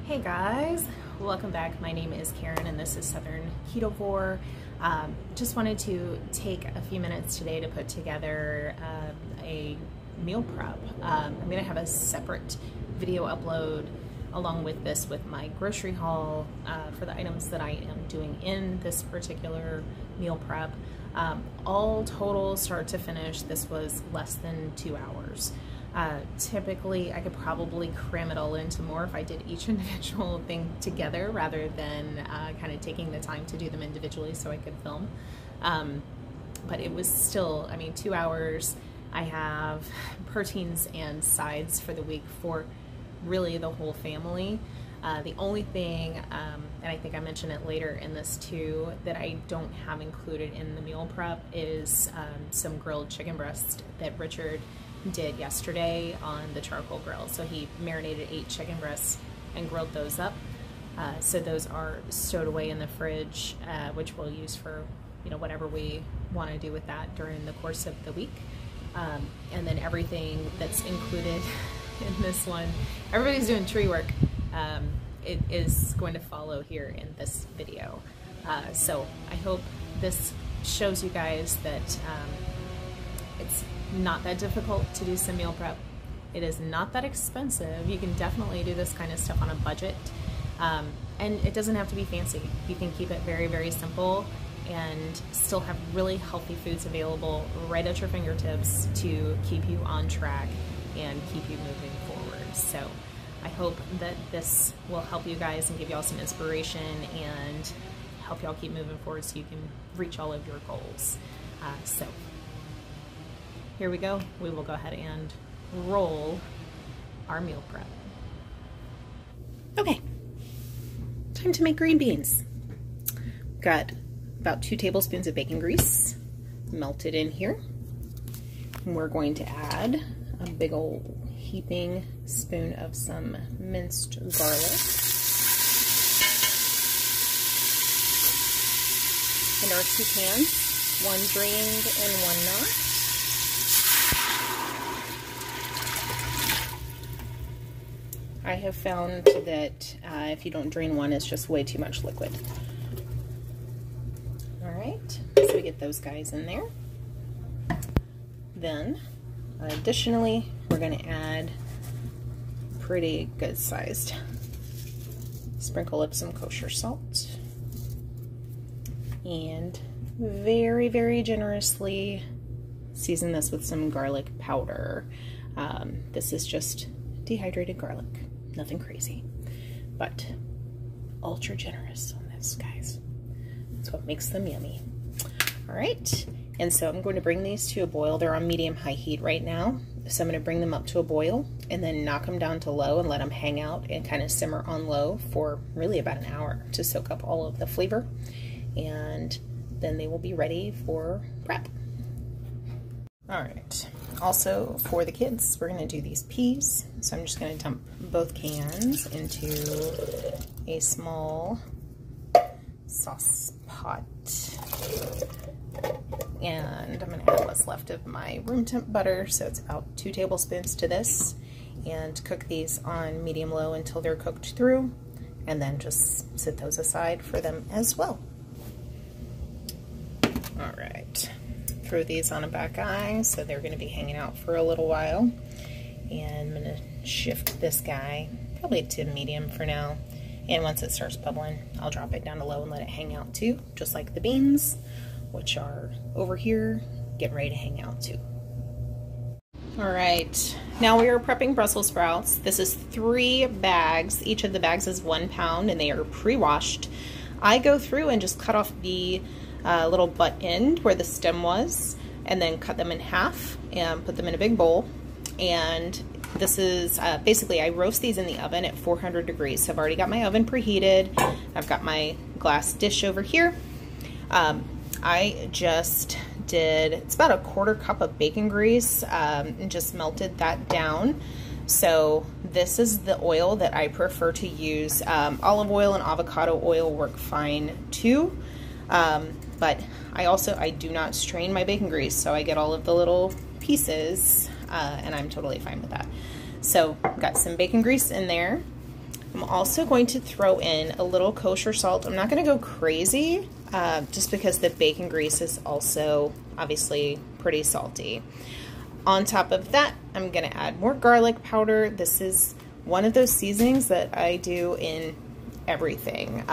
Hey guys, welcome back. My name is Karen and this is Southern Ketovore. Just wanted to take a few minutes today to put together a meal prep. I'm going to have a separate video upload along with this with my grocery haul for the items that I am doing in this particular meal prep. All total, start to finish, this was less than 2 hours. Typically, I could probably cram it all into more if I did each individual thing together rather than kind of taking the time to do them individually so I could film. But it was still, I mean, 2 hours. I have proteins and sides for the week for really the whole family. The only thing, and I think I mentioned it later in this too, that I don't have included in the meal prep is some grilled chicken breast that Richard did yesterday on the charcoal grill. So he marinated 8 chicken breasts and grilled those up. So those are stowed away in the fridge, which we'll use for, you know, whatever we want to do with that during the course of the week. And then everything that's included in this one, everybody's doing tree work. It is going to follow here in this video. So I hope this shows you guys that it's not that difficult to do some meal prep. It is not that expensive. You can definitely do this kind of stuff on a budget. And it doesn't have to be fancy. You can keep it very, very simple and still have really healthy foods available right at your fingertips to keep you on track and keep you moving forward. So I hope that this will help you guys and give y'all some inspiration and help y'all keep moving forward so you can reach all of your goals. So here we go. We will go ahead and roll our meal prep. Okay, time to make green beans. Got about 2 tablespoons of bacon grease melted in here. And we're going to add a big old heaping spoon of some minced garlic. And our 2 pans, one drained and one not. I have found that if you don't drain one, it's just way too much liquid. All right, so we get those guys in there. Then, additionally, we're going to add pretty good sized sprinkle of some kosher salt. And very, very generously season this with some garlic powder. This is just dehydrated garlic. Nothing crazy, but ultra generous on this, guys. That's what makes them yummy. All right, and so I'm going to bring these to a boil. They're on medium-high heat right now. So I'm going to bring them up to a boil and then knock them down to low and let them hang out and kind of simmer on low for really about an hour to soak up all of the flavor. And then they will be ready for prep. All right, also for the kids, we're gonna do these peas. So I'm just gonna dump both cans into a small sauce pot. And I'm gonna add what's left of my room temp butter. So it's about 2 tablespoons to this. And cook these on medium-low until they're cooked through. And then just set those aside for them as well. All right. Throw these on a back eye, so they're going to be hanging out for a little while. And I'm going to shift this guy probably to medium for now. And once it starts bubbling, I'll drop it down to low and let it hang out too, just like the beans, which are over here, getting ready to hang out too. All right, now we are prepping Brussels sprouts. This is 3 bags. Each of the bags is 1 pound and they are pre-washed. I go through and just cut off the little butt end where the stem was and then cut them in half and put them in a big bowl. And this is basically, I roast these in the oven at 400 degrees. So I've already got my oven preheated. I've got my glass dish over here. I just did, it's about a 1/4 cup of bacon grease and just melted that down. So this is the oil that I prefer to use. Olive oil and avocado oil work fine too. But I do not strain my bacon grease, so I get all of the little pieces, and I'm totally fine with that. So got some bacon grease in there. I'm also going to throw in a little kosher salt. I'm not going to go crazy, just because the bacon grease is also obviously pretty salty. On top of that, I'm going to add more garlic powder. This is one of those seasonings that I do in everything.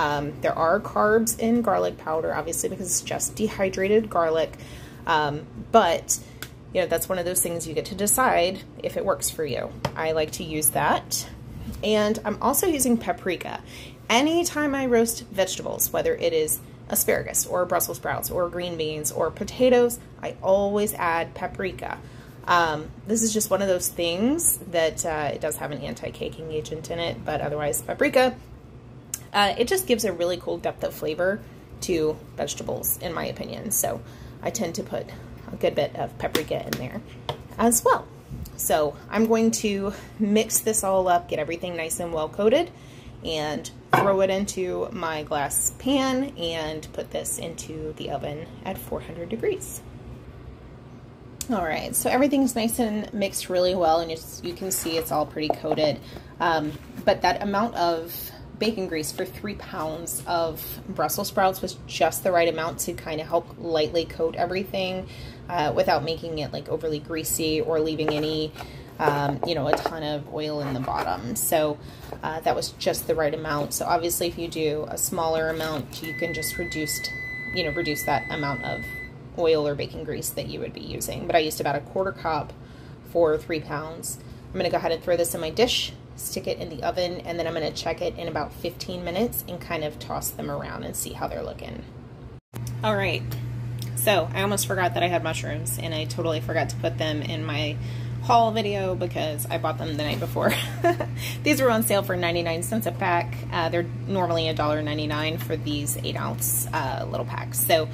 There are carbs in garlic powder, obviously, because it's just dehydrated garlic. But, you know, that's one of those things you get to decide if it works for you. I like to use that. And I'm also using paprika. Anytime I roast vegetables, whether it is asparagus or Brussels sprouts or green beans or potatoes, I always add paprika. This is just one of those things that it does have an anti-caking agent in it, but otherwise paprika, it just gives a really cool depth of flavor to vegetables, in my opinion. So I tend to put a good bit of paprika in there as well. So I'm going to mix this all up, get everything nice and well coated, and throw it into my glass pan and put this into the oven at 400 degrees. All right, so everything's nice and mixed really well, and you can see it's all pretty coated. But that amount of bacon grease for 3 pounds of Brussels sprouts was just the right amount to kind of help lightly coat everything without making it like overly greasy or leaving any, you know, a ton of oil in the bottom. So that was just the right amount. So obviously if you do a smaller amount, you can just reduce that amount of oil or bacon grease that you would be using. But I used about a 1/4 cup for 3 pounds. I'm gonna go ahead and throw this in my dish, stick it in the oven, and then I'm gonna check it in about 15 minutes and kind of toss them around and see how they're looking. All right, so I almost forgot that I had mushrooms, and I totally forgot to put them in my haul video because I bought them the night before. These were on sale for 99 cents a pack. They're normally $1.99 for these 8-ounce little packs. So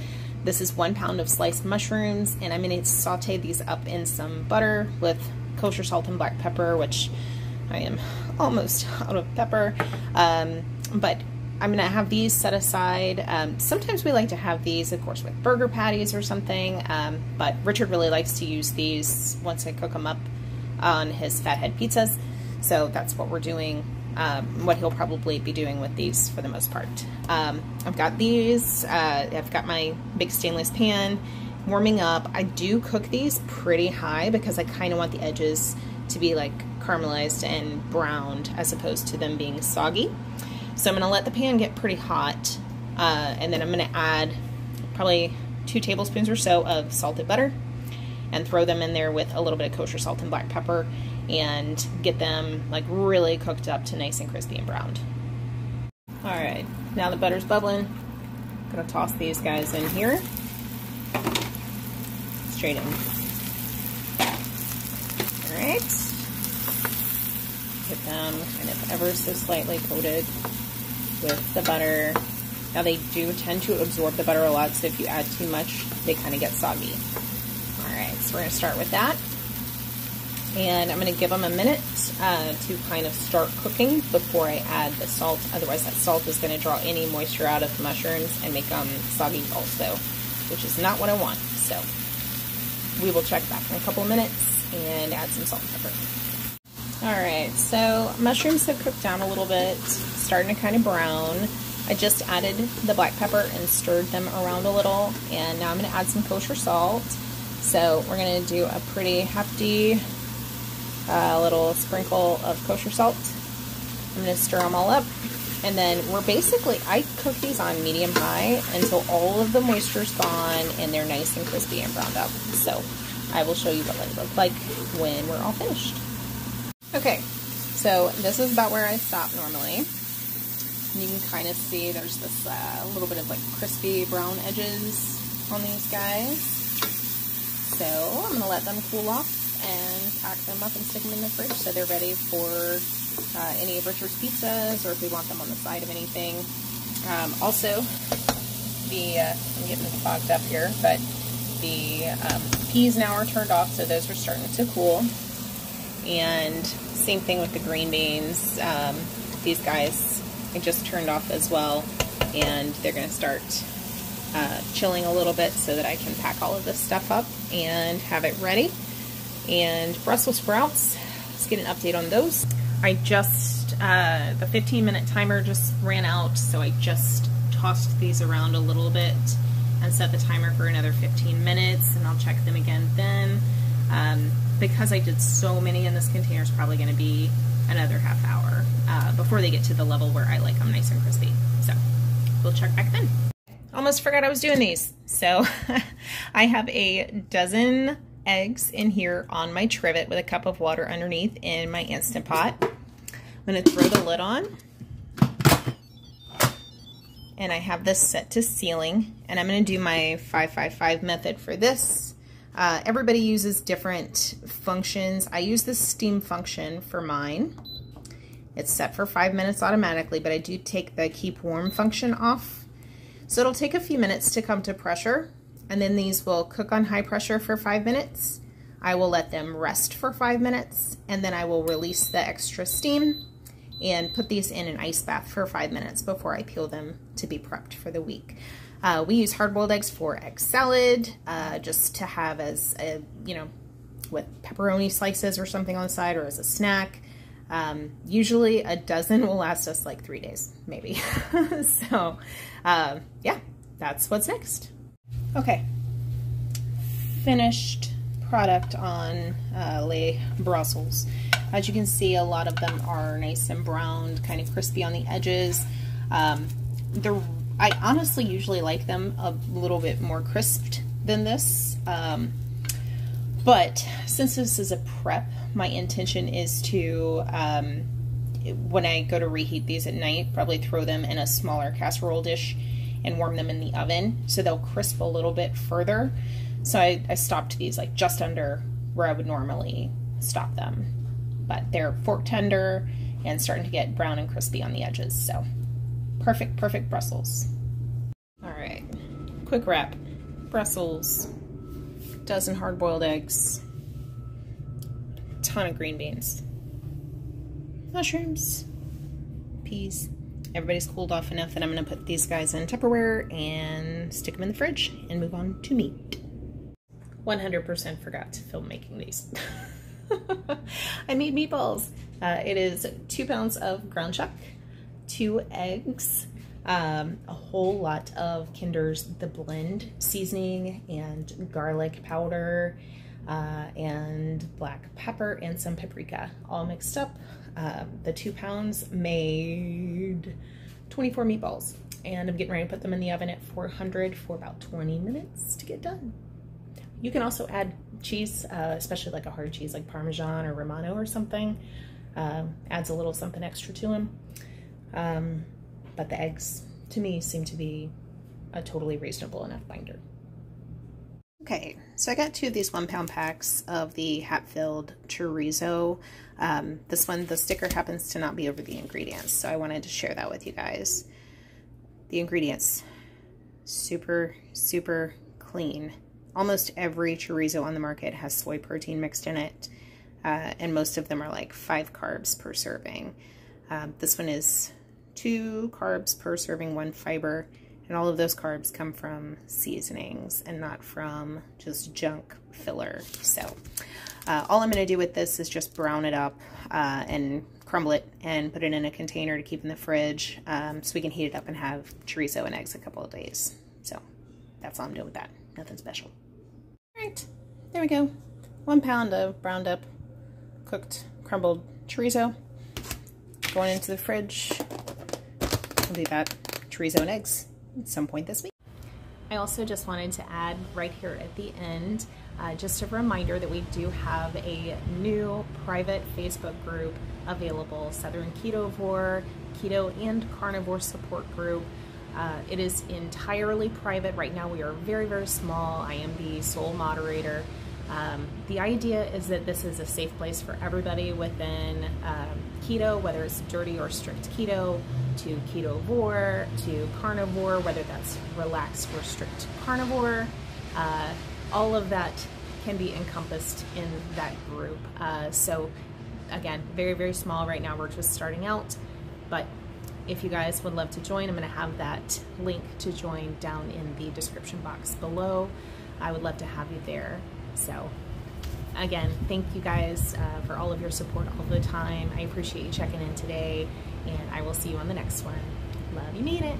this is 1 pound of sliced mushrooms, and I'm gonna saute these up in some butter with kosher salt and black pepper, which I am almost out of pepper. But I'm gonna have these set aside. Sometimes we like to have these, of course, with burger patties or something, but Richard really likes to use these once I cook them up on his fathead pizzas. So that's what we're doing, what he'll probably be doing with these for the most part. I've got these, I've got my big stainless pan warming up. I do cook these pretty high because I kind of want the edges to be like caramelized and browned as opposed to them being soggy. So I'm gonna let the pan get pretty hot, and then I'm gonna add probably 2 tablespoons or so of salted butter and throw them in there with a little bit of kosher salt and black pepper and get them like really cooked up to nice and crispy and browned. All right, now the butter's bubbling. I'm gonna toss these guys in here. Straight in. All right. Get them kind of ever so slightly coated with the butter. Now they do tend to absorb the butter a lot, so if you add too much, they kind of get soggy. All right, so we're gonna start with that. And I'm gonna give them a minute to kind of start cooking before I add the salt. Otherwise that salt is gonna draw any moisture out of the mushrooms and make them soggy also, which is not what I want. So we will check back in a couple of minutes and add some salt and pepper. Alright, so mushrooms have cooked down a little bit, starting to kind of brown. I just added the black pepper and stirred them around a little, and now I'm going to add some kosher salt. So we're going to do a pretty hefty little sprinkle of kosher salt. I'm going to stir them all up, and then I cook these on medium-high until all of the moisture's gone and they're nice and crispy and browned up. So I will show you what they look like when we're all finished. Okay, so this is about where I stop normally. You can kind of see there's this little bit of like crispy brown edges on these guys. So I'm going to let them cool off and pack them up and stick them in the fridge so they're ready for any of Richard's pizzas, or if we want them on the side of anything. Also, I'm getting fogged up here, but the peas now are turned off, so those are starting to cool. And same thing with the green beans. These guys I just turned off as well, and they're going to start chilling a little bit so that I can pack all of this stuff up and have it ready. And Brussels sprouts, let's get an update on those. I just the 15-minute timer just ran out, so I just tossed these around a little bit and set the timer for another 15 minutes, and I'll check them again then. Because I did so many in this container, it's probably going to be another half hour before they get to the level where I like them nice and crispy. So we'll check back then. Almost forgot I was doing these. So I have a dozen eggs in here on my trivet with a cup of water underneath in my Instant Pot. I'm going to throw the lid on. And I have this set to sealing, and I'm going to do my 5-5-5 method for this. Everybody uses different functions. I use the steam function for mine. It's set for 5 minutes automatically, but I do take the keep warm function off. So it'll take a few minutes to come to pressure, and then these will cook on high pressure for 5 minutes. I will let them rest for 5 minutes, and then I will release the extra steam and put these in an ice bath for 5 minutes before I peel them to be prepped for the week. We use hard-boiled eggs for egg salad, just to have as a, with pepperoni slices or something on the side, or as a snack. Usually a dozen will last us like 3 days, maybe. So, yeah, that's what's next. Okay, finished product on Les Brussels. As you can see, a lot of them are nice and browned, kind of crispy on the edges. I honestly usually like them a little bit more crisped than this, but since this is a prep, my intention is to, when I go to reheat these at night, probably throw them in a smaller casserole dish and warm them in the oven so they'll crisp a little bit further. So I stopped these like just under where I would normally stop them. But they're fork tender and starting to get brown and crispy on the edges. So perfect, perfect Brussels. All right, quick wrap. Brussels, dozen hard-boiled eggs, ton of green beans, mushrooms, peas. Everybody's cooled off enough that I'm gonna put these guys in Tupperware and stick them in the fridge and move on to meat. 100% forgot to film making these. I made meatballs. It is 2 pounds of ground chuck, 2 eggs, a whole lot of Kinder's The Blend seasoning and garlic powder, and black pepper and some paprika, all mixed up. The 2 pounds made 24 meatballs, and I'm getting ready to put them in the oven at 400 for about 20 minutes to get done. You can also add cheese, especially like a hard cheese like Parmesan or Romano or something. Adds a little something extra to them. But the eggs, to me, seem to be a totally reasonable enough binder. Okay, so I got 2 of these 1-pound packs of the Hatfield chorizo. This one, the sticker happens to not be over the ingredients, so I wanted to share that with you guys. The ingredients, super, super clean. Almost every chorizo on the market has soy protein mixed in it, and most of them are like 5 carbs per serving. This one is 2 carbs per serving, 1 fiber, and all of those carbs come from seasonings and not from just junk filler. So all I'm going to do with this is just brown it up and crumble it and put it in a container to keep in the fridge, so we can heat it up and have chorizo and eggs a couple of days. So that's all I'm doing with that. Nothing special. All right, there we go. 1 pound of browned up, cooked, crumbled chorizo going into the fridge. We'll do that chorizo and eggs at some point this week. I also just wanted to add right here at the end, just a reminder that we do have a new private Facebook group available, Southern Ketovore, Keto and Carnivore Support Group. It is entirely private. Right now we are very, very small. I am the sole moderator. The idea is that this is a safe place for everybody within keto, whether it's dirty or strict keto, to ketovore, to carnivore, whether that's relaxed or strict carnivore. All of that can be encompassed in that group. So again, very, very small right now. We're just starting out, but if you guys would love to join, I'm going to have that link to join down in the description box below. I would love to have you there. So again, thank you guys for all of your support all the time. I appreciate you checking in today, and I will see you on the next one. Love you, mean it.